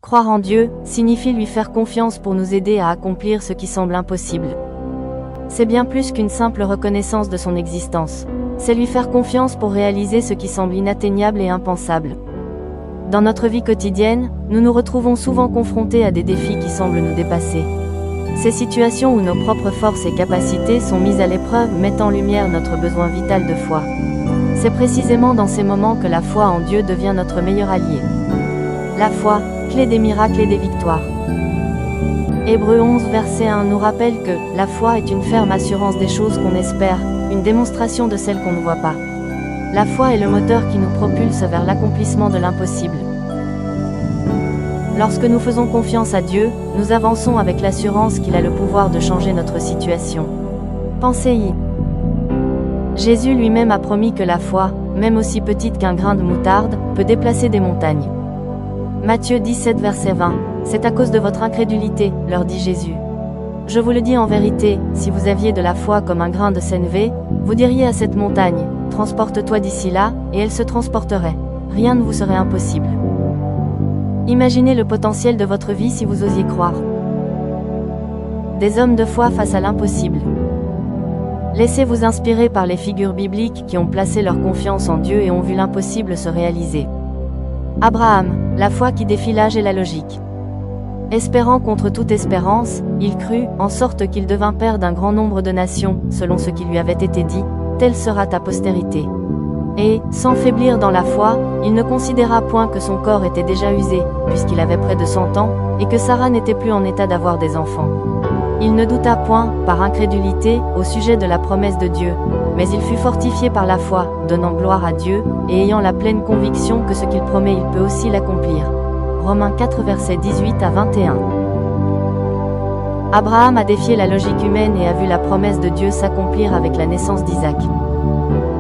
Croire en Dieu signifie lui faire confiance pour nous aider à accomplir ce qui semble impossible. C'est bien plus qu'une simple reconnaissance de son existence. C'est lui faire confiance pour réaliser ce qui semble inatteignable et impensable. Dans notre vie quotidienne, nous nous retrouvons souvent confrontés à des défis qui semblent nous dépasser. Ces situations où nos propres forces et capacités sont mises à l'épreuve mettent en lumière notre besoin vital de foi. C'est précisément dans ces moments que la foi en Dieu devient notre meilleur allié. La foi, clé des miracles et des victoires. Hébreux 11 verset 1 nous rappelle que la foi est une ferme assurance des choses qu'on espère, une démonstration de celles qu'on ne voit pas. La foi est le moteur qui nous propulse vers l'accomplissement de l'impossible. Lorsque nous faisons confiance à Dieu, nous avançons avec l'assurance qu'il a le pouvoir de changer notre situation. Pensez-y. Jésus lui-même a promis que la foi, même aussi petite qu'un grain de moutarde, peut déplacer des montagnes. Matthieu 17 verset 20, « C'est à cause de votre incrédulité, leur dit Jésus. Je vous le dis en vérité, si vous aviez de la foi comme un grain de sénévé, vous diriez à cette montagne, transporte-toi d'ici là, et elle se transporterait. Rien ne vous serait impossible. » Imaginez le potentiel de votre vie si vous osiez croire. Des hommes de foi face à l'impossible. Laissez-vous inspirer par les figures bibliques qui ont placé leur confiance en Dieu et ont vu l'impossible se réaliser. Abraham, la foi qui défie l'âge et la logique. Espérant contre toute espérance, il crut, en sorte qu'il devint père d'un grand nombre de nations, selon ce qui lui avait été dit, telle sera ta postérité. Et, sans faiblir dans la foi, il ne considéra point que son corps était déjà usé, puisqu'il avait près de 100 ans, et que Sarah n'était plus en état d'avoir des enfants. Il ne douta point, par incrédulité, au sujet de la promesse de Dieu, mais il fut fortifié par la foi, donnant gloire à Dieu, et ayant la pleine conviction que ce qu'il promet il peut aussi l'accomplir. Romains 4 versets 18 à 21. Abraham a défié la logique humaine et a vu la promesse de Dieu s'accomplir avec la naissance d'Isaac.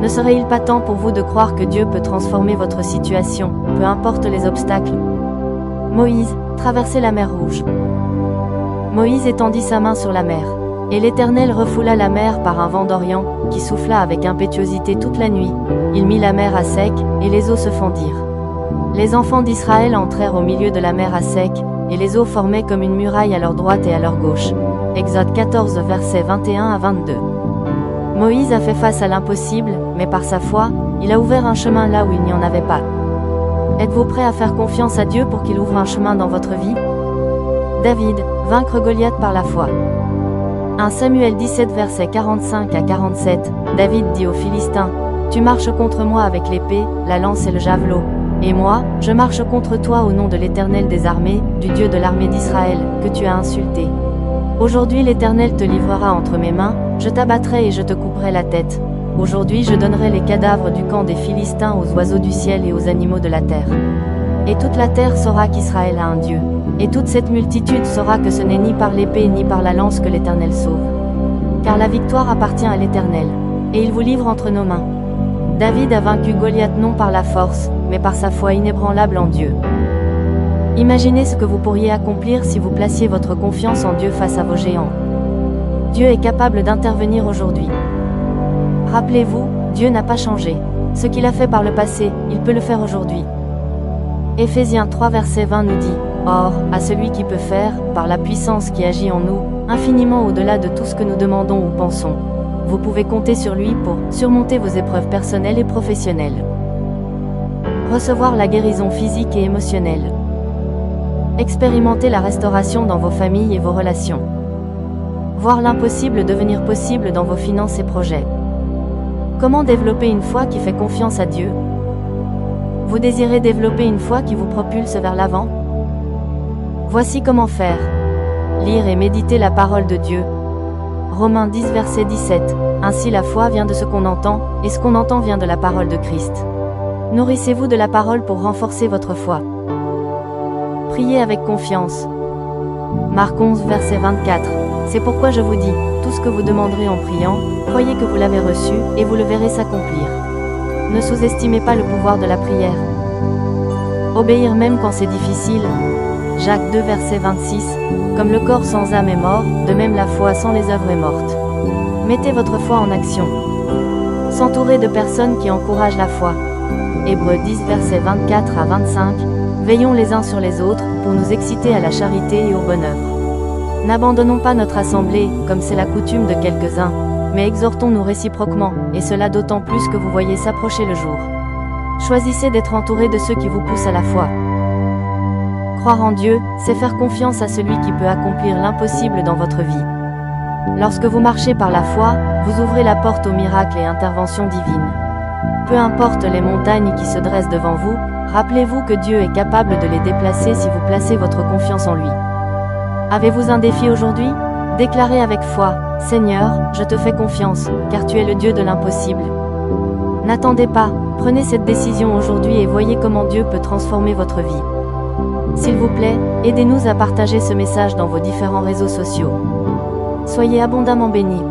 Ne serait-il pas temps pour vous de croire que Dieu peut transformer votre situation, peu importe les obstacles? Moïse, traverser la mer Rouge. Moïse étendit sa main sur la mer. Et l'Éternel refoula la mer par un vent d'Orient, qui souffla avec impétuosité toute la nuit. Il mit la mer à sec, et les eaux se fendirent. Les enfants d'Israël entrèrent au milieu de la mer à sec, et les eaux formaient comme une muraille à leur droite et à leur gauche. Exode 14 versets 21 à 22. Moïse a fait face à l'impossible, mais par sa foi, il a ouvert un chemin là où il n'y en avait pas. Êtes-vous prêt à faire confiance à Dieu pour qu'il ouvre un chemin dans votre vie? David, vaincre Goliath par la foi. 1 Samuel 17 versets 45 à 47, David dit aux Philistins, « Tu marches contre moi avec l'épée, la lance et le javelot. Et moi, je marche contre toi au nom de l'Éternel des armées, du Dieu de l'armée d'Israël, que tu as insulté. Aujourd'hui l'Éternel te livrera entre mes mains, je t'abattrai et je te couperai la tête. Aujourd'hui je donnerai les cadavres du camp des Philistins aux oiseaux du ciel et aux animaux de la terre. Et toute la terre saura qu'Israël a un Dieu. Et toute cette multitude saura que ce n'est ni par l'épée ni par la lance que l'Éternel sauve. Car la victoire appartient à l'Éternel. Et il vous livre entre nos mains. » David a vaincu Goliath non par la force, mais par sa foi inébranlable en Dieu. Imaginez ce que vous pourriez accomplir si vous placiez votre confiance en Dieu face à vos géants. Dieu est capable d'intervenir aujourd'hui. Rappelez-vous, Dieu n'a pas changé. Ce qu'il a fait par le passé, il peut le faire aujourd'hui. Éphésiens 3 verset 20 nous dit, « Or, à celui qui peut faire, par la puissance qui agit en nous, infiniment au-delà de tout ce que nous demandons ou pensons. Vous pouvez compter sur lui pour surmonter vos épreuves personnelles et professionnelles. Recevoir la guérison physique et émotionnelle. Expérimenter la restauration dans vos familles et vos relations. Voir l'impossible devenir possible dans vos finances et projets. Comment développer une foi qui fait confiance à Dieu? Vous désirez développer une foi qui vous propulse vers l'avant? Voici comment faire. Lire et méditer la parole de Dieu. Romains 10 verset 17. Ainsi la foi vient de ce qu'on entend, et ce qu'on entend vient de la parole de Christ. Nourrissez-vous de la parole pour renforcer votre foi. Priez avec confiance. Marc 11 verset 24. C'est pourquoi je vous dis, tout ce que vous demanderez en priant, croyez que vous l'avez reçu, et vous le verrez s'accomplir. Ne sous-estimez pas le pouvoir de la prière. Obéir même quand c'est difficile. Jacques 2 verset 26. Comme le corps sans âme est mort, de même la foi sans les œuvres est morte. Mettez votre foi en action. S'entourer de personnes qui encouragent la foi. Hébreux 10 verset 24 à 25. Veillons les uns sur les autres, pour nous exciter à la charité et aux bonnes œuvres. N'abandonnons pas notre assemblée, comme c'est la coutume de quelques-uns, mais exhortons-nous réciproquement, et cela d'autant plus que vous voyez s'approcher le jour. Choisissez d'être entouré de ceux qui vous poussent à la foi. Croire en Dieu, c'est faire confiance à celui qui peut accomplir l'impossible dans votre vie. Lorsque vous marchez par la foi, vous ouvrez la porte aux miracles et interventions divines. Peu importe les montagnes qui se dressent devant vous, rappelez-vous que Dieu est capable de les déplacer si vous placez votre confiance en lui. Avez-vous un défi aujourd'hui? Déclarez avec foi, « Seigneur, je te fais confiance, car tu es le Dieu de l'impossible. » N'attendez pas, prenez cette décision aujourd'hui et voyez comment Dieu peut transformer votre vie. S'il vous plaît, aidez-nous à partager ce message dans vos différents réseaux sociaux. Soyez abondamment bénis.